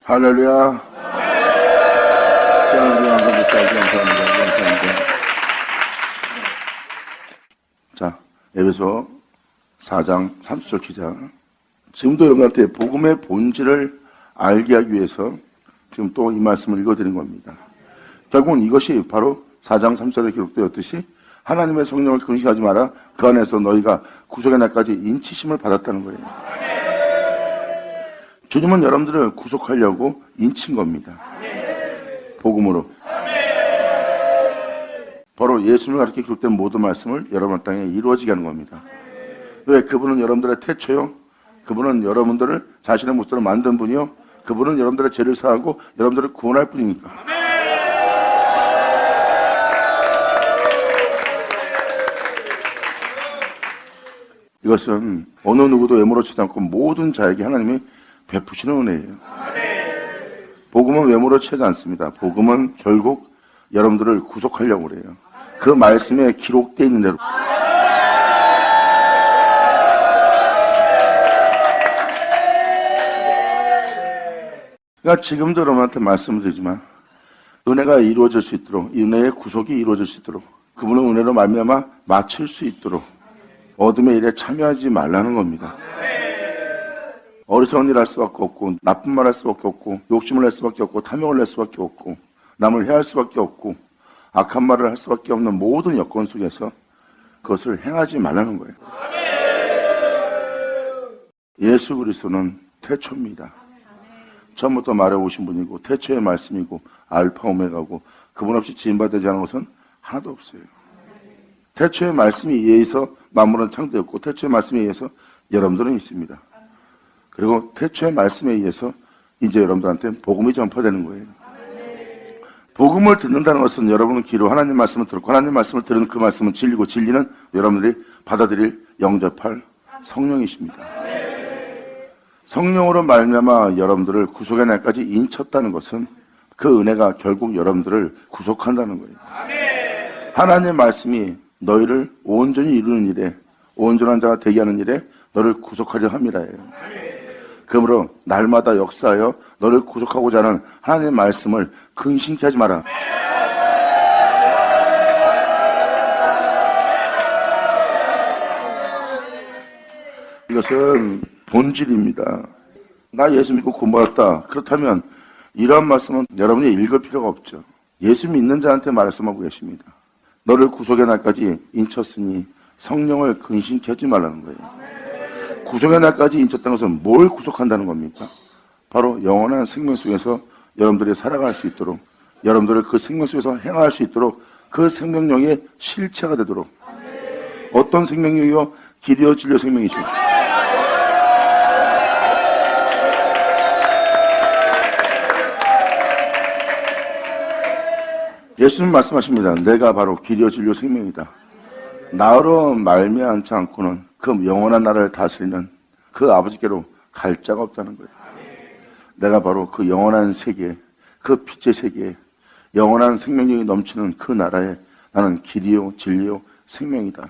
할렐루야. 감사합니다. 자, 에베소 4장 30절 기자. 지금도 여러분한테 복음의 본질을 알게 하기 위해서 지금 또 이 말씀을 읽어드린 겁니다. 결국은 이것이 바로 4장 3절에 기록되었듯이 하나님의 성령을 근심하지 마라. 그 안에서 너희가 구속의 날까지 인치심을 받았다는 거예요. 주님은 여러분들을 구속하려고 인친 겁니다. 복음으로. 바로 예수님을 가르쳐 기록된 모든 말씀을 여러분 땅에 이루어지게 하는 겁니다. 왜? 그분은 여러분들의 태초요. 그분은 여러분들을 자신의 모습으로 만든 분이요. 그분은 여러분들의 죄를 사하고 여러분들을 구원할 뿐이니까. 이것은 어느 누구도 외모로치지 않고 모든 자에게 하나님이 베푸시는 은혜예요. 복음은 외모로 취하지 않습니다. 복음은 결국 여러분들을 구속하려고 그래요. 그 말씀에 기록되어 있는 대로. 그러니까 지금도 여러분한테 말씀을 드리지만 은혜가 이루어질 수 있도록, 이 은혜의 구속이 이루어질 수 있도록, 그분은 은혜로 말미암아 맞출 수 있도록 어둠의 일에 참여하지 말라는 겁니다. 어리석은 일 할 수밖에 없고, 나쁜 말 할 수밖에 없고, 욕심을 낼 수밖에 없고, 탐욕을 낼 수밖에 없고, 남을 해할 수밖에 없고, 악한 말을 할 수밖에 없는 모든 여건 속에서 그것을 행하지 말라는 거예요. 예수 그리스도는 태초입니다. 처음부터 말해오신 분이고, 태초의 말씀이고, 알파 오메가고, 그분 없이 지음받지 않은 것은 하나도 없어요. 태초의 말씀에 의해서 만물은 창조되었고, 태초의 말씀에 의해서 여러분들은 있습니다. 그리고 태초의 말씀에 의해서 이제 여러분들한테 복음이 전파되는 거예요. 복음을 듣는다는 것은 여러분은 귀로 하나님 말씀을 듣고 하나님 말씀을 들은 그 말씀은 진리고 진리는 여러분들이 받아들일 영접할 성령이십니다. 성령으로 말미암아 여러분들을 구속의 날까지 인쳤다는 것은 그 은혜가 결국 여러분들을 구속한다는 거예요. 하나님의 말씀이 너희를 온전히 이루는 일에, 온전한 자가 되게 하는 일에 너를 구속하려 함이라예요. 그러므로 날마다 역사하여 너를 구속하고자 하는 하나님의 말씀을 근심케 하지 마라. 이것은 본질입니다. 나 예수 믿고 구원받았다. 그렇다면 이러한 말씀은 여러분이 읽을 필요가 없죠. 예수 믿는 자한테 말씀하고 계십니다. 너를 구속의 날까지 인쳤으니 성령을 근심케 하지 말라는 거예요. 구속의 날까지 인쳤다는 것은 뭘 구속한다는 겁니까? 바로 영원한 생명 속에서 여러분들이 살아갈 수 있도록, 여러분들을 그 생명 속에서 행할 수 있도록, 그 생명력의 실체가 되도록. 어떤 생명력이요? 길이요 진리요 생명이죠. 예수님 말씀하십니다. 내가 바로 길이요 진리요 생명이다. 나로 말미암지 않고는 그 영원한 나라를 다스리는 그 아버지께로 갈 자가 없다는 거예요. 내가 바로 그 영원한 세계, 그 빛의 세계, 영원한 생명력이 넘치는 그 나라에 나는 길이요 진리요 생명이다.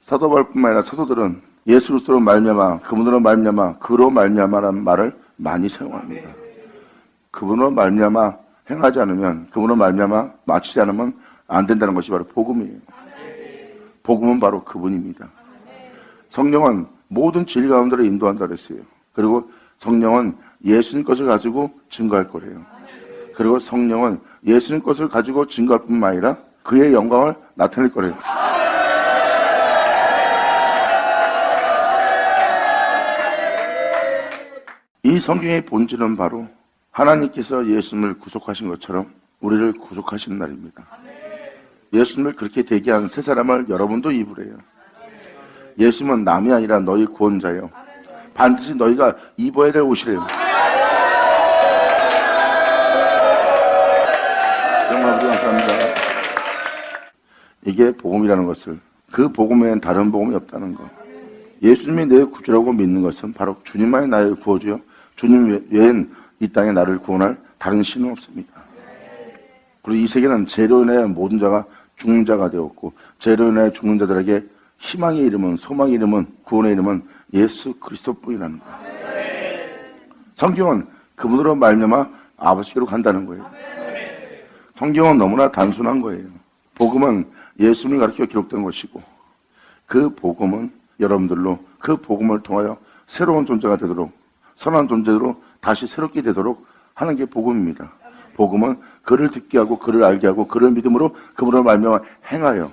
사도 바울뿐만 아니라 사도들은 예수 그리스도로 말미암아, 그분으로 말미암아, 그로 말미암아라는 말을 많이 사용합니다. 그분으로 말미암아 행하지 않으면, 그분으로 말미암아 마치지 않으면 안 된다는 것이 바로 복음이에요. 복음은 바로 그분입니다. 성령은 모든 진리 가운데로 인도한다 그랬어요. 그리고 성령은 예수님 것을 가지고 증거할 거래요. 그리고 성령은 예수님 것을 가지고 증거할 뿐만 아니라 그의 영광을 나타낼 거래요. 이 성경의 본질은 바로 하나님께서 예수님을 구속하신 것처럼 우리를 구속하시는 날입니다. 예수님을 그렇게 되게 한 세 사람을 여러분도 입으래요. 예수님은 남이 아니라 너희 구원자예요. 반드시 너희가 입어야 될 옷이래요. 정말 우리 감사합니다. 이게 복음이라는 것을, 그 복음에는 다른 복음이 없다는 것. 예수님이 내 구주라고 믿는 것은 바로 주님만이 나를 구워주요. 주님 외엔 이 땅에 나를 구원할 다른 신은 없습니다. 그리고 이 세계는 죄로 인해 모든 자가 죽는 자가 되었고, 죄로 인해 죽는 자들에게 희망의 이름은, 소망의 이름은, 구원의 이름은 예수 그리스도뿐이라는 것. 성경은 그분으로 말미암아 아버지께로 간다는 거예요. 성경은 너무나 단순한 거예요. 복음은 예수님을 가르쳐 기록된 것이고 그 복음은 여러분들로 그 복음을 통하여 새로운 존재가 되도록 선한 존재로 다시 새롭게 되도록 하는 게 복음입니다. 복음은 그를 듣게 하고 그를 알게 하고 그를 믿음으로 그분을 말미암아 행하여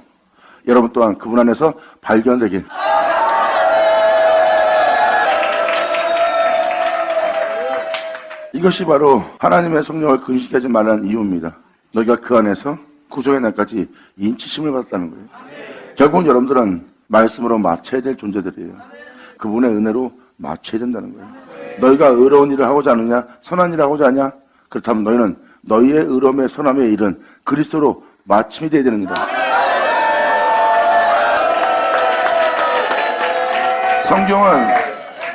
여러분 또한 그분 안에서 발견되길 이것이 바로 하나님의 성령을 근심하지 말라는 이유입니다. 너희가 그 안에서 구속의 날까지 인치심을 받았다는 거예요. 결국은 여러분들은 말씀으로 맞춰야 될 존재들이에요. 그분의 은혜로 맞춰야 된다는 거예요. 너희가 의로운 일을 하고자 하느냐 선한 일을 하고자 하냐 그렇다면 너희는 너희의 의로움의 선함의 일은 그리스도로 마침이 되어야 되는 거다. 성경은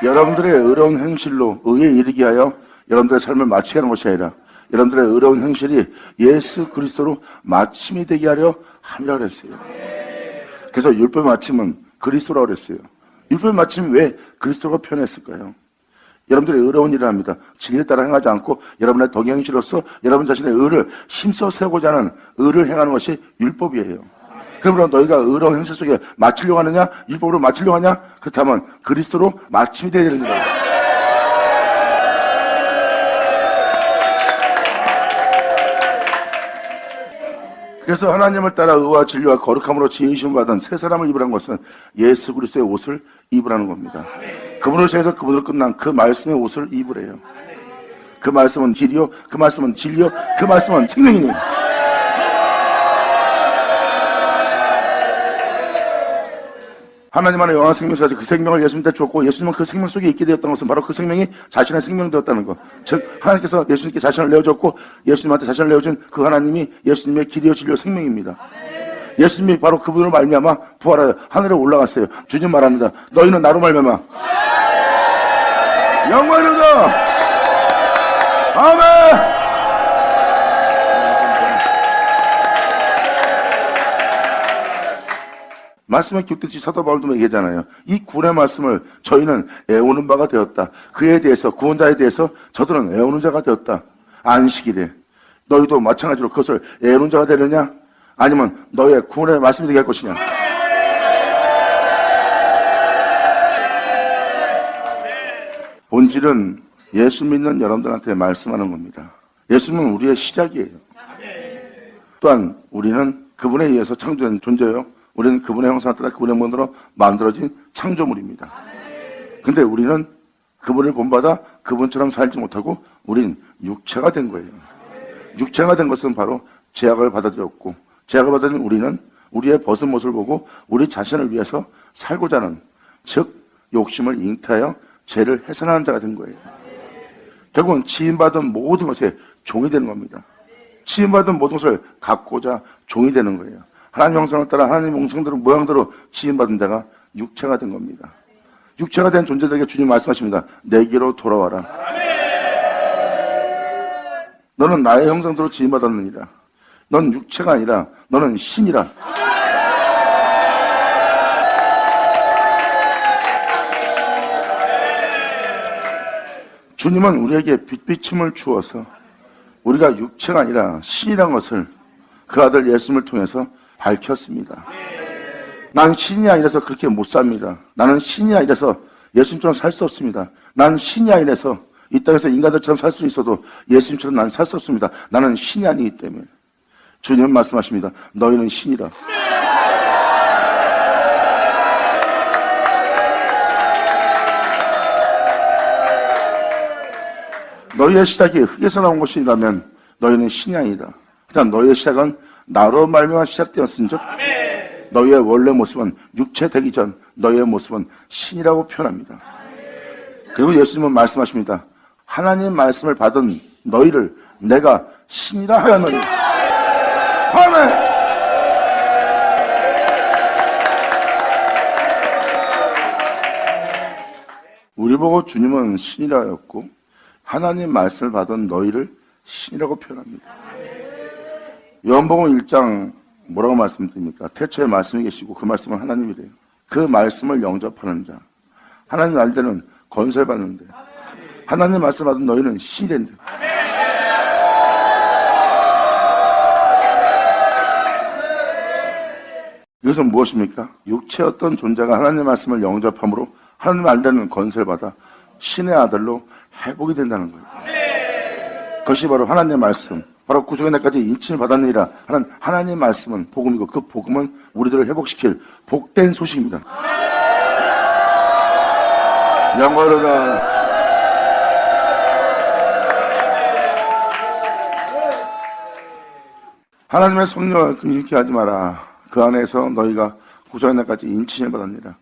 여러분들의 의로운 행실로 의에 이르게 하여 여러분들의 삶을 마치게 하는 것이 아니라 여러분들의 의로운 행실이 예수 그리스도로 마침이 되게 하려 함이라고 그랬어요. 그래서 율법의 마침은 그리스도라고 그랬어요. 율법의 마침이 왜 그리스도가 표현했을까요? 여러분들이 의로운 일을 합니다. 진리에 따라 행하지 않고 여러분의 덕행실로서 여러분 자신의 의를 힘써 세우고자 하는 의를 행하는 것이 율법이에요. 그러므로 너희가 의로운 행실 속에 마치려고 하느냐 율법으로 마치려고 하냐 그렇다면 그리스도로 마침이 되어야 되는 거예요. 그래서 하나님을 따라 의와 진리와 거룩함으로 지으심을 받은 새 사람을 입으라는 것은 예수 그리스도의 옷을 입으라는 겁니다. 그분을 통해서 그분으로 끝난 그 말씀의 옷을 입으래요. 그 말씀은 길이요, 그 말씀은 진리요, 그 말씀은 생명이니. 하나님 안에 영원한 생명에서 그 생명을 예수님한테 줬고 예수님은 그 생명 속에 있게 되었던 것은 바로 그 생명이 자신의 생명 되었다는 것. 즉 하나님께서 예수님께 자신을 내어줬고 예수님한테 자신을 내어준 그 하나님이 예수님의 길이요 진리요 생명입니다. 예수님이 바로 그분을 말미암아 부활하여 하늘에 올라갔어요. 주님 말합니다. 너희는 나로 말미암아 영광을 얻어. 아멘. 말씀에 기록되듯이 사도 바울도 얘기하잖아요. 이 구원의 말씀을 저희는 애우는 바가 되었다. 그에 대해서 구원자에 대해서 저들은 애우는 자가 되었다. 안식일에 너희도 마찬가지로 그것을 애우는 자가 되느냐 아니면 너의 구원의 말씀이 되게 할 것이냐. 본질은 예수 믿는 여러분들한테 말씀하는 겁니다. 예수님은 우리의 시작이에요. 또한 우리는 그분에 의해서 창조된 존재예요. 우리는 그분의 형상을 따라 그분의 모델로 만들어진 창조물입니다. 근데 우리는 그분을 본받아 그분처럼 살지 못하고 우린 육체가 된 거예요. 육체가 된 것은 바로 죄악을 받아들였고 죄악을 받아들인 우리는 우리의 벗은 모습을 보고 우리 자신을 위해서 살고자 하는 즉 욕심을 잉태하여 죄를 해산하는 자가 된 거예요. 결국은 지음받은 모든 것에 종이 되는 겁니다. 지음받은 모든 것을 갖고자 종이 되는 거예요. 하나님 형상을 따라 하나님 형상대로 모양대로 지음받은 자가 육체가 된 겁니다. 육체가 된 존재들에게 주님 말씀하십니다. 내게로 돌아와라. 너는 나의 형상대로 지음받았느니라. 넌 육체가 아니라 너는 신이라. 주님은 우리에게 빛비춤을 주어서 우리가 육체가 아니라 신이란 것을 그 아들 예수님을 통해서 밝혔습니다. 난 신이 아니라서 그렇게 못 삽니다. 나는 신이 아니라서 예수님처럼 살 수 없습니다. 난 신이 아니라서 이 땅에서 인간들처럼 살 수 있어도 예수님처럼 난 살 수 없습니다. 나는 신이 아니기 때문에. 주님은 말씀하십니다. 너희는 신이라. 너희의 시작이 흙에서 나온 것이라면 너희는 신이 아니다. 일단 너희의 시작은 나로 말미암아 시작되었은즉 너희의 원래 모습은 육체 되기 전 너희의 모습은 신이라고 표현합니다. 그리고 예수님은 말씀하십니다. 하나님 말씀을 받은 너희를 내가 신이라 하였노니. 아멘. 우리 보고 주님은 신이라 하였고 하나님 말씀을 받은 너희를 신이라고 표현합니다. 요한복음 1장 뭐라고 말씀드립니까? 태초에 말씀이 계시고 그 말씀은 하나님이래요. 그 말씀을 영접하는 자. 하나님 알 때는 건설받는데 하나님 말씀 받은 너희는 신이 된다. 이것은 무엇입니까? 육체의 어떤 존재가 하나님 말씀을 영접함으로 하나님 안다는 권세를 받아 신의 아들로 회복이 된다는 거예요. 그것이 바로 하나님의 말씀, 바로 구속의 날까지 인침을 받았느니라 하는 하나님의 말씀은 복음이고, 그 복음은 우리들을 회복시킬 복된 소식입니다. 영어로가 하나님의 성령을 금식케 하지 마라. 그 안에서 너희가 구속의 날까지 인침을 받았느니라.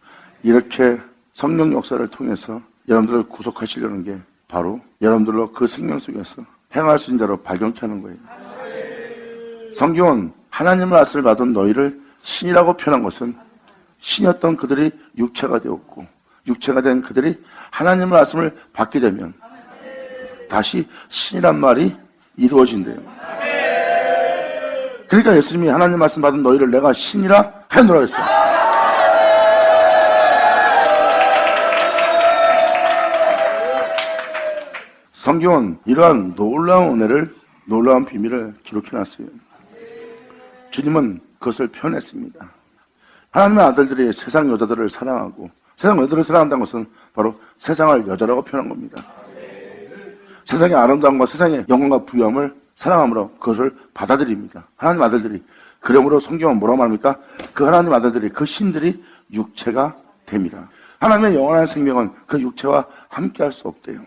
이렇게 성령 역사를 통해서 여러분들을 구속하시려는 게 바로 여러분들로 그 생명 속에서 행할 수 있는 자로 발견케 하는 거예요. 성경은 하나님의 말씀을 받은 너희를 신이라고 표현한 것은 신이었던 그들이 육체가 되었고, 육체가 된 그들이 하나님의 말씀을 받게 되면 다시 신이란 말이 이루어진대요. 그러니까 예수님이 하나님 말씀 받은 너희를 내가 신이라 하노라 했어요. 성경은 이러한 놀라운 은혜를, 놀라운 비밀을 기록해놨어요. 주님은 그것을 표현했습니다. 하나님의 아들들이 세상 여자들을 사랑하고, 세상 여자들을 사랑한다는 것은 바로 세상을 여자라고 표현한 겁니다. 세상의 아름다움과 세상의 영광과 부유함을 사랑함으로 그것을 받아들입니다. 하나님 아들들이. 그러므로 성경은 뭐라고 말합니까? 그 하나님 아들들이, 그 신들이 육체가 됩니다. 하나님의 영원한 생명은 그 육체와 함께할 수 없대요.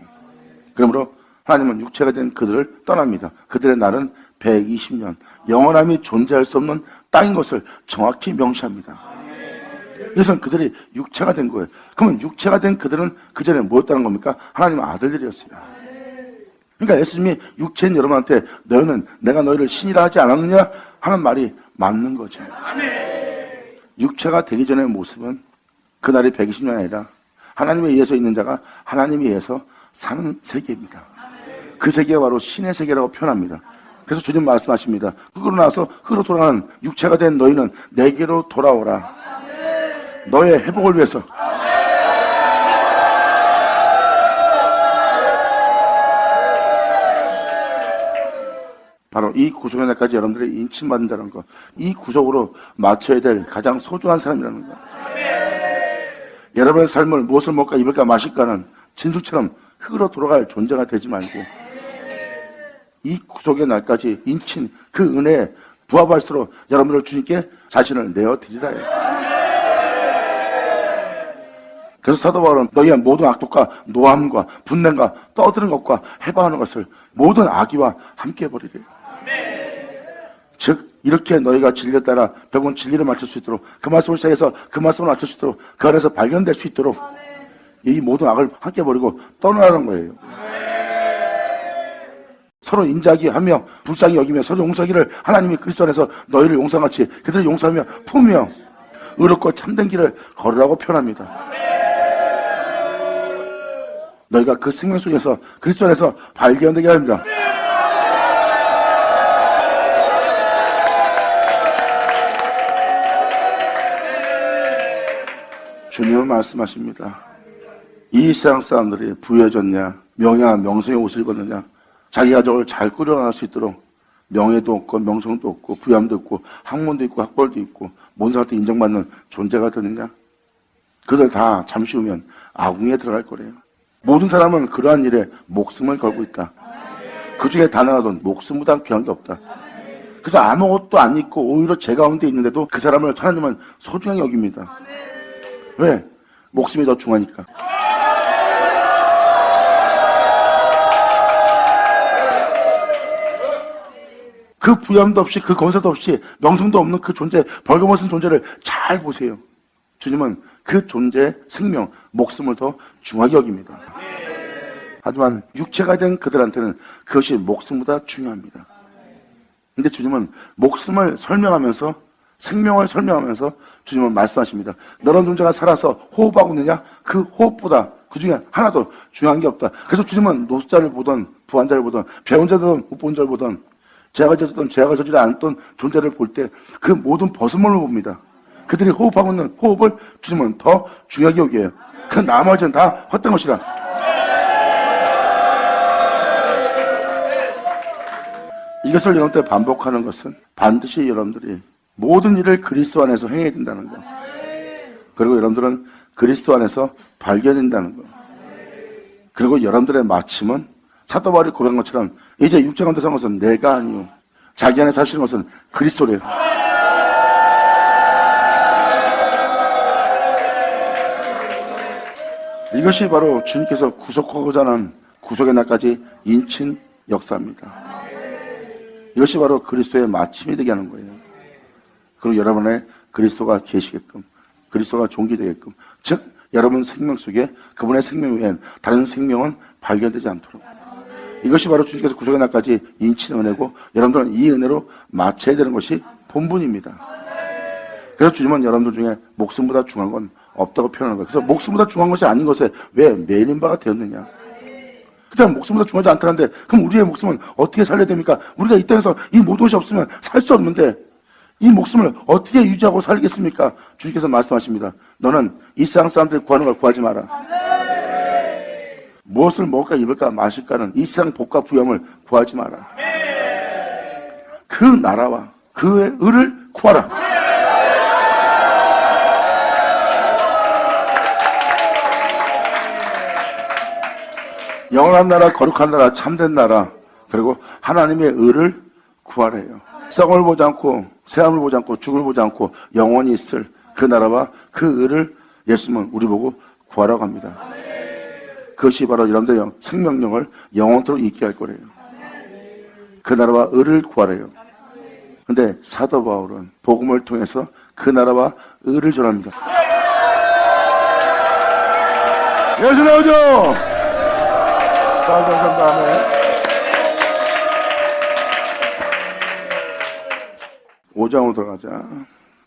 그러므로 하나님은 육체가 된 그들을 떠납니다. 그들의 날은 120년, 영원함이 존재할 수 없는 땅인 것을 정확히 명시합니다. 그래서 그들이 육체가 된 거예요. 그러면 육체가 된 그들은 그 전에 뭐였다는 겁니까? 하나님의 아들들이었어요. 그러니까 예수님이 육체인 여러분한테 너희는 내가 너희를 신이라 하지 않았느냐 하는 말이 맞는 거죠. 육체가 되기 전의 모습은 그날이 120년이 아니라 하나님에 의해서 있는 자가 하나님에 의해서 사는 세계입니다. 그 세계가 바로 신의 세계라고 표현합니다. 그래서 주님 말씀하십니다. 흙으로 나와서 흙으로 돌아가는 육체가 된 너희는 내게로 돌아오라. 너의 회복을 위해서. 바로 이 구속의 날까지 여러분들이 인침받은 자라는 것, 이 구속으로 맞춰야 될 가장 소중한 사람이라는 것. 여러분의 삶을 무엇을 먹을까 입을까 마실까는 진숙처럼 흙으로 돌아갈 존재가 되지 말고 이 구속의 날까지 인친 그 은혜에 부합할수록 여러분들 주님께 자신을 내어드리라 해요. 그래서 사도 바울은 너희의 모든 악독과 노함과 분냄과 떠드는 것과 해방하는 것을 모든 악의와 함께 해버리래요. 즉 이렇게 너희가 진리에 따라 결국은 진리를 맞출 수 있도록, 그 말씀을 시작해서 그 말씀을 맞출 수 있도록, 그 안에서 발견될 수 있도록 이 모든 악을 함께 버리고 떠나라는 거예요. 서로 인자하게 하며 불쌍히 여기며 서로 용서하기를 하나님이 그리스도 안에서 너희를 용서같이 그들을 용서하며 품으며 의롭고 참된 길을 걸으라고 표현합니다. 너희가 그 생명 속에서 그리스도 안에서 발견되게 합니다. 주님은 말씀하십니다. 이 세상 사람들이 부유해졌냐, 명예와 명성의 옷을 입었느냐, 자기 가족을 잘 꾸려나갈 수 있도록 명예도 없고 명성도 없고 부유함도 없고 학문도 있고 학벌도 있고 모든 사람한테 인정받는 존재가 되느냐? 그들 다 잠시 후면 아궁이에 들어갈 거래요. 모든 사람은 그러한 일에 목숨을 걸고 있다. 그 중에 단 하나도 목숨보다 귀한 게 없다. 그래서 아무것도 안 있고 오히려 제 가운데 있는데도 그 사람을 하나님은 소중하게 여깁니다. 왜? 목숨이 더 중하니까. 그 부양도 없이 그 건설도 없이 명성도 없는 그 존재, 벌거벗은 존재를 잘 보세요. 주님은 그 존재의 생명, 목숨을 더 중하게 여깁니다. 하지만 육체가 된 그들한테는 그것이 목숨보다 중요합니다. 근데 주님은 목숨을 설명하면서, 생명을 설명하면서 주님은 말씀하십니다. 너런 존재가 살아서 호흡하고 있느냐? 그 호흡보다 그 중에 하나도 중요한 게 없다. 그래서 주님은 노숙자를 보던, 부한자를 보던, 배운 자든 못 본 자를 보던, 죄악을 저질렀던, 죄악을 저지르지 않았던 존재를 볼 때 그 모든 벗음물을 봅니다. 그들이 호흡하고 있는 호흡을 주님은 더 중요하게 여겨요. 그 나머지는 다 헛된 것이라. 이것을 여러분들 반복하는 것은 반드시 여러분들이 모든 일을 그리스도 안에서 행해야 된다는 것. 그리고 여러분들은 그리스도 안에서 발견된다는 것. 그리고 여러분들의 마침은 사도 바울이 고백한 것처럼 이제 육체 가운데 사는 것은 내가 아니요 자기 안에 사시는 것은 그리스도래요. 이것이 바로 주님께서 구속하고자 하는 구속의 날까지 인친 역사입니다. 이것이 바로 그리스도의 마침이 되게 하는 거예요. 그리고 여러분 안에 그리스도가 계시게끔, 그리스도가 존귀되게끔, 즉 여러분 생명 속에 그분의 생명 외엔 다른 생명은 발견되지 않도록, 이것이 바로 주님께서 구속의 날까지 인친 은혜고, 여러분들은 이 은혜로 마쳐야 되는 것이 본분입니다. 그래서 주님은 여러분들 중에 목숨보다 중요한 건 없다고 표현하는 거예요. 그래서 목숨보다 중요한 것이 아닌 것에 왜 매린 바가 되었느냐. 그냥 목숨보다 중요하지 않다는데 그럼 우리의 목숨은 어떻게 살려야 됩니까? 우리가 이 땅에서 이 모든 것이 없으면 살 수 없는데 이 목숨을 어떻게 유지하고 살겠습니까? 주님께서 말씀하십니다. 너는 이 세상 사람들이 구하는 걸 구하지 마라. 무엇을 먹을까 입을까 마실까는 이 세상 복과 부귀함을 구하지 마라. 그 나라와 그의 의를 구하라. 영원한 나라, 거룩한 나라, 참된 나라, 그리고 하나님의 의를 구하래요. 썩음을 보지 않고 새함을 보지 않고 죽음을 보지 않고 영원히 있을 그 나라와 그 의를 예수님은 우리 보고 구하라고 합니다. 그것이 바로 여러분들의 생명력을 영원토록 있게 할 거래요. 그 나라와 의를 구하래요. 근데 사도 바울은 복음을 통해서 그 나라와 의를 전합니다. 예수 나오죠? 자, 다음에 5장으로 들어가자.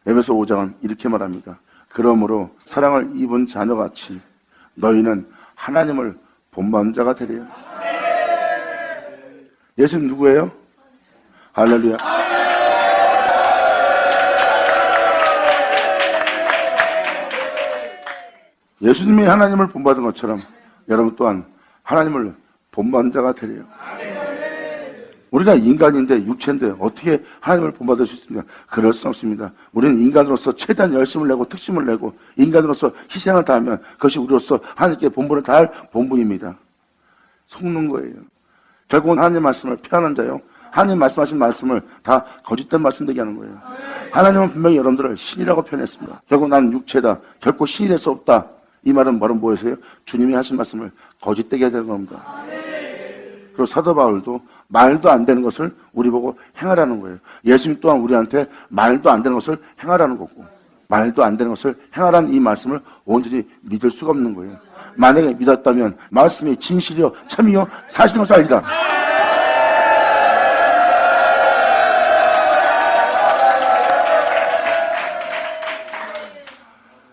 에베소 5장은 이렇게 말합니다. 그러므로 사랑을 입은 자녀같이 너희는 하나님을 본받는 자가 되리라. 예수님 누구예요? 할렐루야. 예수님이 하나님을 본받은 것처럼 여러분 또한 하나님을 본받는 자가 되리라. 우리가 인간인데 육체인데 어떻게 하나님을 본받을 수 있습니까? 그럴 수 없습니다. 우리는 인간으로서 최대한 열심을 내고 특심을 내고 인간으로서 희생을 다하면 그것이 우리로서 하나님께 본분을 다할 본분입니다. 속는 거예요. 결국은 하나님 말씀을 피하는 자요, 하나님 말씀하신 말씀을 다 거짓된 말씀 되게 하는 거예요. 하나님은 분명히 여러분들을 신이라고 표현했습니다. 결국 나는 육체다, 결코 신이 될 수 없다. 이 말은 바로 무엇이에요? 주님이 하신 말씀을 거짓되게 해야 되는 겁니다. 그리고 사도 바울도 말도 안 되는 것을 우리 보고 행하라는 거예요. 예수님 또한 우리한테 말도 안 되는 것을 행하라는 거고, 말도 안 되는 것을 행하라는 이 말씀을 온전히 믿을 수가 없는 거예요. 만약에 믿었다면 말씀이 진실이요 참이요 사실인 것을 알리라.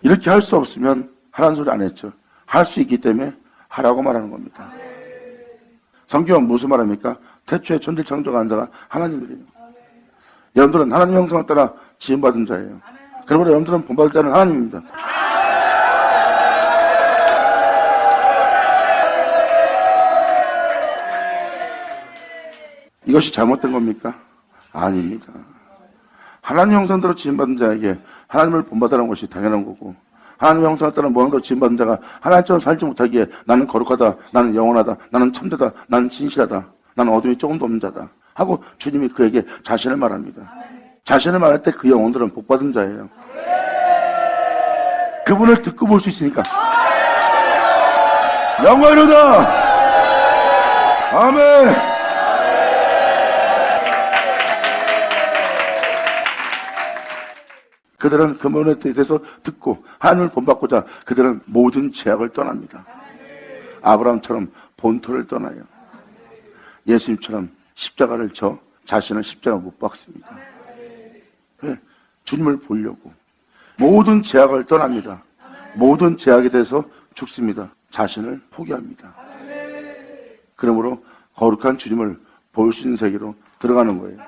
이렇게 할 수 없으면 하라는 소리 안 했죠. 할 수 있기 때문에 하라고 말하는 겁니다. 성경은 무슨 말합니까? 태초에 천지 창조한 자가 하나님이래요. 여러분들은 하나님 형상을 따라 지음받은 자예요. 그러므로 여러분들은 본받을 자는 하나님입니다. 이것이 잘못된 겁니까? 아닙니다. 하나님 형상대로 지음받은 자에게 하나님을 본받으라는 것이 당연한 거고, 하나님의 형상을 따라 모양대로 지음받은 자가 하나님처럼 살지 못하기에 나는 거룩하다, 나는 영원하다, 나는 참되다, 나는 진실하다, 나는 어둠이 조금도 없는 자다 하고 주님이 그에게 자신을 말합니다. 자신을 말할 때 그 영혼들은 복받은 자예요. 그분을 듣고 볼 수 있으니까. 영광이로다. 아멘. 그들은 그 문에 대해서 듣고 하나님을 본받고자 그들은 모든 제약을 떠납니다. 아브라함처럼 본토를 떠나요. 예수님처럼 십자가를 져 자신은 십자가 못 박습니다. 왜? 주님을 보려고 모든 제약을 떠납니다. 모든 제약에 대해서 죽습니다. 자신을 포기합니다. 그러므로 거룩한 주님을 볼 수 있는 세계로 들어가는 거예요.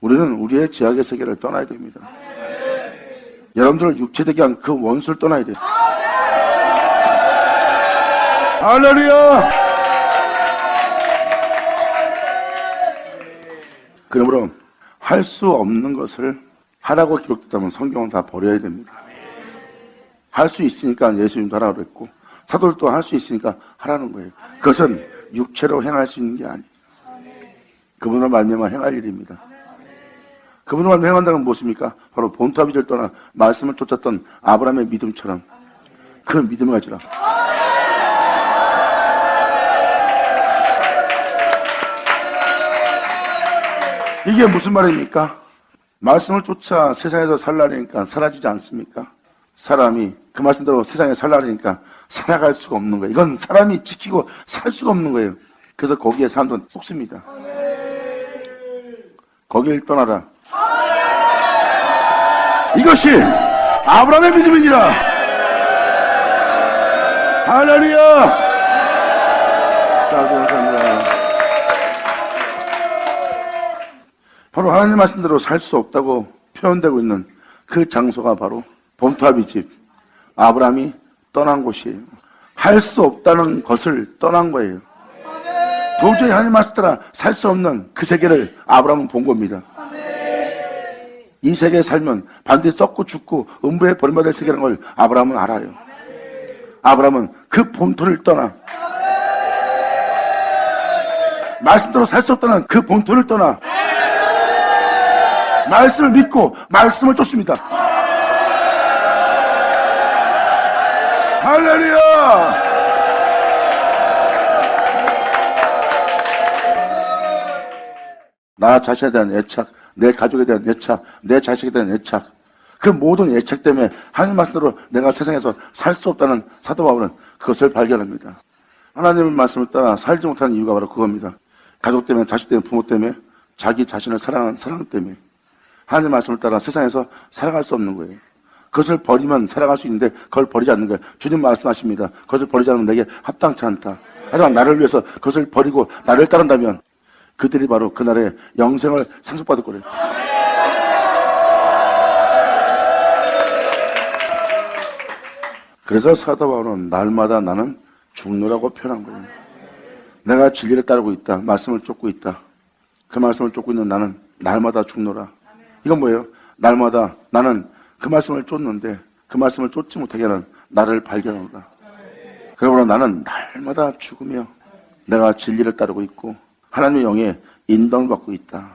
우리는 우리의 제약의 세계를 떠나야 됩니다. 여러분들을 육체되게 한 그 원수를 떠나야 돼요. 할렐루야! 그러므로 할 수 없는 것을 하라고 기록됐다면 성경은 다 버려야 됩니다. 할 수 있으니까 예수님도 하라고 그랬고 사도들도 할 수 있으니까 하라는 거예요. 그것은 육체로 행할 수 있는 게 아니에요. 그분을 말미암아 행할 일입니다. 그분을 말미암아 행한다는 건 무엇입니까? 바로 본토아비지를 떠나 말씀을 쫓았던 아브라함의 믿음처럼 그 믿음을 가지라. 이게 무슨 말입니까? 말씀을 쫓아 세상에서 살라니까 사라지지 않습니까? 사람이 그 말씀대로 세상에 살라니까 살아갈 수가 없는 거예요. 이건 사람이 지키고 살 수가 없는 거예요. 그래서 거기에 사람들은 속습니다. 거기를 떠나라. 이것이 아브라함의 믿음이니라. 할렐루야. 자, 감사합니다. 바로 하나님 말씀대로 살 수 없다고 표현되고 있는 그 장소가 바로 본토아비 집, 아브라함이 떠난 곳이에요. 할 수 없다는 것을 떠난 거예요. 도저히 하나님 말씀 따라 살 수 없는 그 세계를 아브라함은 본 겁니다. 이 세계에 살면 반드시 썩고 죽고 음부에 버림받을 세계라는 걸 아브라함은 알아요. 아브라함은 그 본토를 떠나 말씀대로 살 수 없다는 그 본토를 떠나 말씀을 믿고 말씀을 쫓습니다. 할렐루야. 나 자신에 대한 애착, 내 가족에 대한 애착, 내 자식에 대한 애착, 그 모든 애착 때문에 하나님 말씀대로 내가 세상에서 살 수 없다는 사도 바울은 그것을 발견합니다. 하나님의 말씀을 따라 살지 못하는 이유가 바로 그겁니다. 가족 때문에, 자식 때문에, 부모 때문에, 자기 자신을 사랑하는 사랑 때문에 하나님의 말씀을 따라 세상에서 살아갈 수 없는 거예요. 그것을 버리면 살아갈 수 있는데 그걸 버리지 않는 거예요. 주님 말씀하십니다. 그것을 버리지 않으면 내게 합당치 않다. 하지만 나를 위해서 그것을 버리고 나를 따른다면 그들이 바로 그날의 영생을 상속받을 거래요. 그래서 사도 바울은 날마다 나는 죽노라고 표현한 거예요. 내가 진리를 따르고 있다. 말씀을 쫓고 있다. 그 말씀을 쫓고 있는 나는 날마다 죽노라. 이건 뭐예요? 날마다 나는 그 말씀을 쫓는데 그 말씀을 쫓지 못하게 하는 나를 발견하노라. 그러므로 나는 날마다 죽으며 내가 진리를 따르고 있고 하나님의 영에 인도를 받고 있다.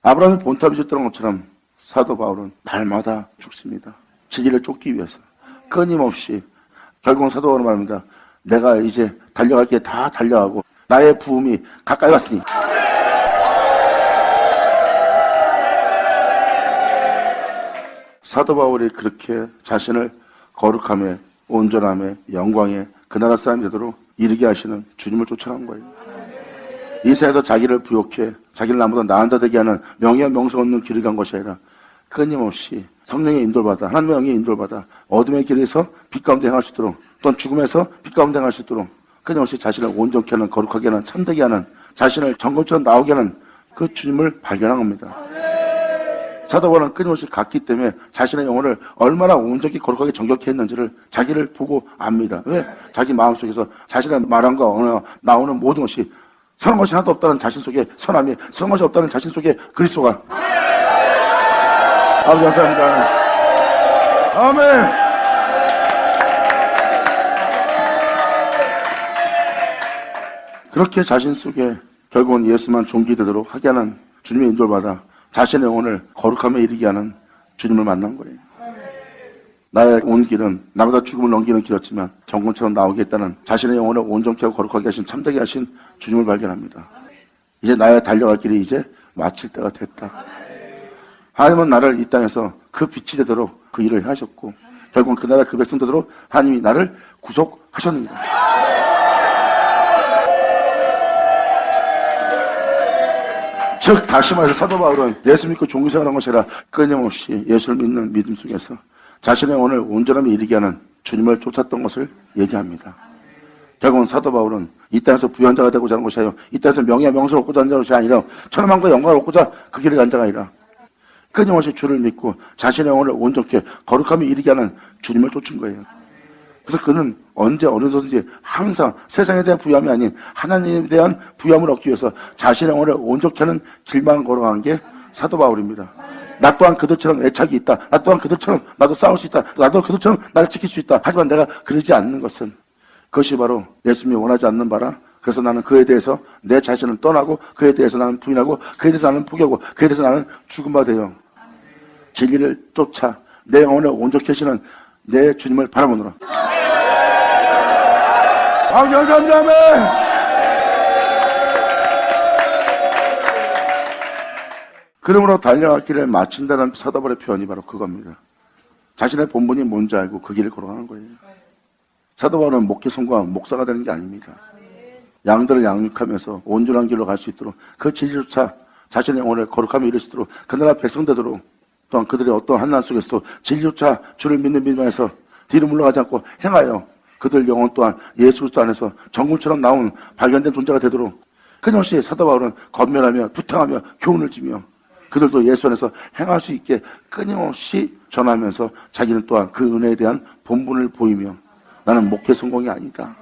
아브라함이 본토아비 집 떠난 것처럼 사도 바울은 날마다 죽습니다. 진리를 쫓기 위해서 끊임없이. 결국은 사도 바울은 말합니다. 내가 이제 달려갈 게 다 달려가고 나의 부음이 가까이 왔으니 사도 바울이 그렇게 자신을 거룩함에 온전함에 영광에 그 나라 사람이 되도록 이르게 하시는 주님을 쫓아간 거예요. 이 세상에서 자기를 부욕해 자기를 나보다 나은 자 되게 하는 명예와 명성 없는 길을 간 것이 아니라 끊임없이 성령의 인도를 받아 하나님의 영의 인도를 받아 어둠의 길에서 빛 가운데 행할 수 있도록 또는 죽음에서 빛 가운데 행할 수 있도록 끊임없이 자신을 온전케 하는 거룩하게 하는 참되게 하는 자신을 정금처럼 나오게 하는 그 주님을 발견한 겁니다. 사도 바울은 끊임없이 갔기 때문에 자신의 영혼을 얼마나 온전히 거룩하게 정결케 했는지를 자기를 보고 압니다. 왜? 자기 마음속에서 자신의 말함과 언어가 나오는 모든 것이 선한 것이 하나도 없다는 자신 속에 선함이, 선한 것이 없다는 자신 속에 그리스도가. 아버지 감사합니다. 아멘. 그렇게 자신 속에 결국은 예수만 존귀되도록 하게 하는 주님의 인도를 받아 자신의 영혼을 거룩함에 이르게 하는 주님을 만난 거예요. 나의 온 길은 나보다 죽음을 넘기는 길이었지만 정금처럼 나오게 했다는 자신의 영혼을 온전케 하고 거룩하게 하신 참되게 하신 주님을 발견합니다. 이제 나의 달려갈 길이 이제 마칠 때가 됐다. 하나님은 나를 이 땅에서 그 빛이 되도록 그 일을 하셨고 결국은 그 나라 그 백성 되도록 하나님이 나를 구속하셨습니다. 즉 다시 말해서 사도 바울은 예수 믿고 종교생활한 것이 아니라 끊임없이 예수를 믿는 믿음 속에서 자신의 영혼을 온전함에 이르게 하는 주님을 쫓았던 것을 얘기합니다. 결국은 사도 바울은 이 땅에서 부유한 자가 되고자 하는 것이 아니라 이 땅에서 명예와 명성을 얻고자 하는 것이 아니라 천만과 영광을 얻고자 그 길을 간 자가 아니라 끊임없이 주를 믿고 자신의 영혼을 온전케 거룩함에 이르게 하는 주님을 쫓은 거예요. 그래서 그는 언제 어느서든지 항상 세상에 대한 부유함이 아닌 하나님에 대한 부유함을 얻기 위해서 자신의 영혼을 온전히 하는 길만 걸어간 게 사도 바울입니다. 나 또한 그들처럼 애착이 있다. 나 또한 그들처럼 나도 싸울 수 있다. 나도 그들처럼 나를 지킬 수 있다. 하지만 내가 그러지 않는 것은 그것이 바로 예수님이 원하지 않는 바라. 그래서 나는 그에 대해서 내 자신을 떠나고 그에 대해서 나는 부인하고 그에 대해서 나는 포기하고 그에 대해서 나는 죽은 바 되어 진리를 쫓아 내 영혼을 온전히 하시는 내 주님을 바라보노라. 아버지 감사합니다. 아멘. 그러므로 달려갈 길을 마친다는 사도 바울의 표현이 바로 그겁니다. 자신의 본분이 뭔지 알고 그 길을 걸어가는 거예요. 사도 바울은 목회성과 목사가 되는 게 아닙니다. 양들을 양육하면서 온전한 길로 갈 수 있도록 그 진리조차 자신의 영혼을 거룩함에 이를 수 있도록 그 나라 백성 되도록 또한 그들의 어떤 한난 속에서도 진리조차 주를 믿는 믿음에서 뒤로 물러가지 않고 행하여 그들 영혼 또한 예수 그리스도 안에서 정금처럼 나온 발견된 존재가 되도록 끊임없이 사도 바울은 권면하며 부탁하며 교훈을 주며 그들도 예수 안에서 행할 수 있게 끊임없이 전하면서 자기는 또한 그 은혜에 대한 본분을 보이며 나는 목회 성공이 아니다.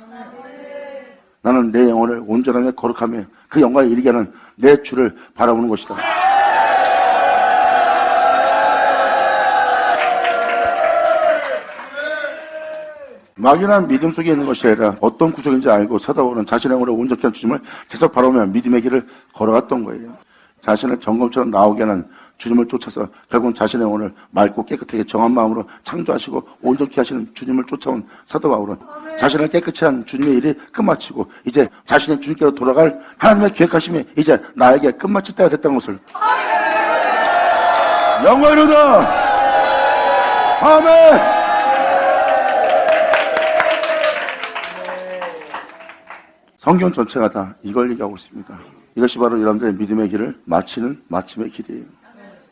나는 내 영혼을 온전하게 거룩하며 그 영광을 이루게 하는 내 주를 바라보는 것이다. 막연한 믿음 속에 있는 것이 아니라 어떤 구속인지 알고 사도 바울은 자신의 영혼을 온전히 하는 주님을 계속 바라보며 믿음의 길을 걸어갔던 거예요. 자신을 점검처럼 나오게 하는 주님을 쫓아서 결국은 자신의 영혼을 맑고 깨끗하게 정한 마음으로 창조하시고 온전히 하시는 주님을 쫓아온 사도 바울은 자신을 깨끗이 한 주님의 일이 끝마치고 이제 자신의 주님께로 돌아갈 하나님의 계획하심이 이제 나에게 끝마칠 때가 됐다는 것을 영광이로다. 아멘. 성경 전체가 다 이걸 얘기하고 있습니다. 이것이 바로 여러분들의 믿음의 길을 마치는 마침의 길이에요.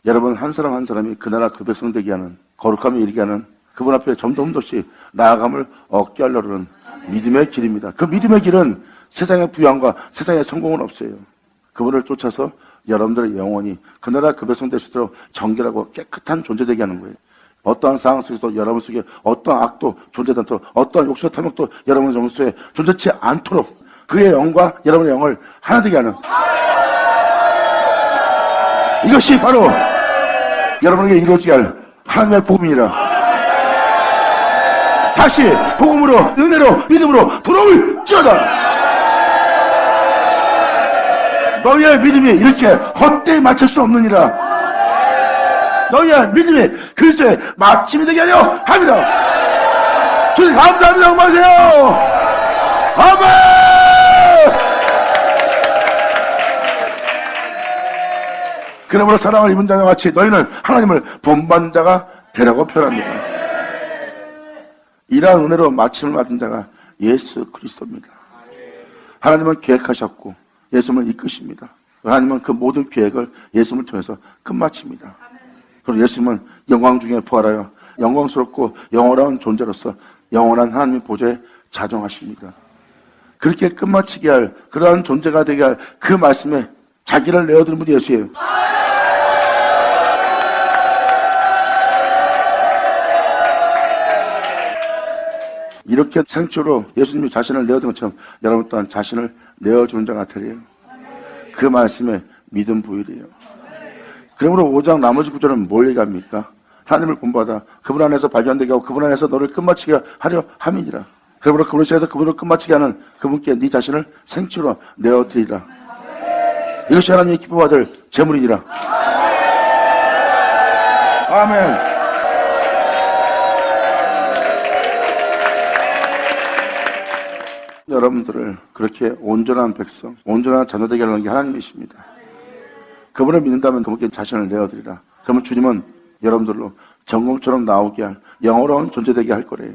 여러분 한 사람 한 사람이 그 나라 그 백성 되게 하는 거룩함에 이르게 하는 그분 앞에 점점 더씩 나아감을 얻게 하려는 믿음의 길입니다. 그 믿음의 길은 세상의 부양과 세상의 성공은 없어요. 그분을 쫓아서 여러분들의 영혼이 그 나라 그 백성 될 수 있도록 정결하고 깨끗한 존재 되게 하는 거예요. 어떠한 상황 속에서도 여러분 속에 어떠한 악도 존재하지 않도록 어떠한 욕심과 탐욕도 여러분의 정신 속에 존재치 않도록 그의 영과 여러분의 영을 하나 되게 하는 이것이 바로 여러분에게 이루어지게 할 하나님의 복음이라. 다시 복음으로 은혜로 믿음으로 돌아올지어다. 너희의 믿음이 이렇게 헛되이 맞출 수 없느니라. 너희의 믿음이 그리스도의 마침이 되게 하려 합니다. 주님 감사합니다. 영광하세요. 아멘. 그러므로 사랑을 입은 자와 같이 너희는 하나님을 본받는 자가 되라고 표현합니다. 이러한 은혜로 마침을 맞은 자가 예수 그리스도입니다. 하나님은 계획하셨고 예수님을 이끄십니다. 하나님은 그 모든 계획을 예수님을 통해서 끝마칩니다. 그리고 예수님은 영광 중에 부활하여 영광스럽고 영원한 존재로서 영원한 하나님의 보좌에 자정하십니다. 그렇게 끝마치게 할 그러한 존재가 되게 할 그 말씀에 자기를 내어드린 분이 예수예요. 이렇게 생초로 예수님이 자신을 내어준 것처럼 여러분 또한 자신을 내어주는 자가 되래요. 그 말씀에 믿음 부일이에요. 그러므로 5장 나머지 구절은 뭘 얘기합니까? 하나님을 본받아 그분 안에서 발견되게 하고 그분 안에서 너를 끝마치게 하려 함이니라. 그러므로 그분을 통해서 그분을 끝마치게 하는 그분께 네 자신을 생초로 내어드리라. 이것이 하나님이 기뻐받을 제물이니라. 아멘. 여러분들을 그렇게 온전한 백성, 온전한 자녀 되게 하는 게 하나님이십니다. 그분을 믿는다면 그분께 자신을 내어드리라. 그러면 주님은 여러분들로 정금처럼 나오게 할 영원한 존재 되게 할 거래요.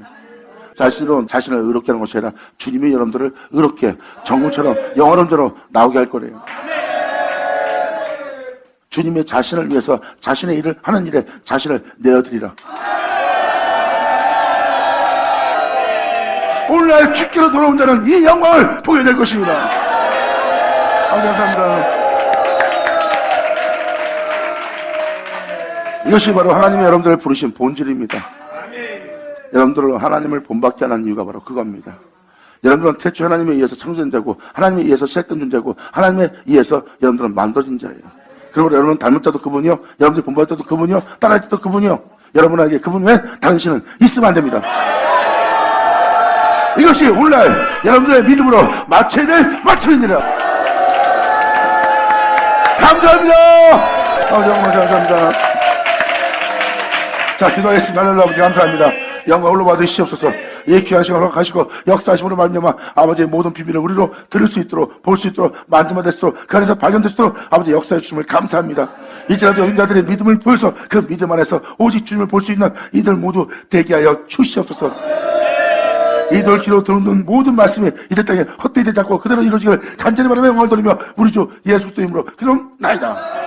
자신으로 자신을 의롭게 하는 것이 아니라 주님이 여러분들을 의롭게 정금처럼 영원한 존재로 나오게 할 거래요. 주님의 자신을 위해서 자신의 일을 하는 일에 자신을 내어드리라. 오늘날 주께로 돌아온 자는 이 영광을 보게 될 것입니다. 감사합니다. 이것이 바로 하나님이 여러분들을 부르신 본질입니다. 여러분들은 하나님을 본받게 하는 이유가 바로 그겁니다. 여러분들은 태초 하나님에 의해서 창조된 자고, 하나님에 의해서 시작된 존재고, 하나님에 의해서 여러분들은 만들어진 자예요. 그리고 여러분 닮은 자도 그분이요, 여러분들이 본받을 자도 그분이요, 따라할 자도 그분이요. 여러분에게 그분 외에 당신은 있으면 안 됩니다. 이것이 오늘날 여러분들의 믿음으로 맞춰야 될 맞춤입니다. 감사합니다. 아버지 감사합니다. 자, 기도하겠습니다. 하늘로 아버지 감사합니다. 영광 홀로 받으시옵소서. 이 귀한 시간을 가시고 역사하심으로 말미암아 아버지의 모든 비밀을 우리로 들을 수 있도록, 볼 수 있도록, 만지마 될 수 있도록, 그 안에서 발견될 수 있도록 아버지 역사해 주심을 감사합니다. 이제라도 여인자들의 믿음을 보여서 그 믿음 안에서 오직 주님을 볼 수 있는 이들 모두 되게 하여 주시옵소서. 이들 귀로 들어오는 모든 말씀이 이들 땅에 헛되이 되지 않고 그대로 이루어지기를 간절히 바라며 영광을 돌리며 우리 주 예수 그리스도 이름으로 기도합나이다.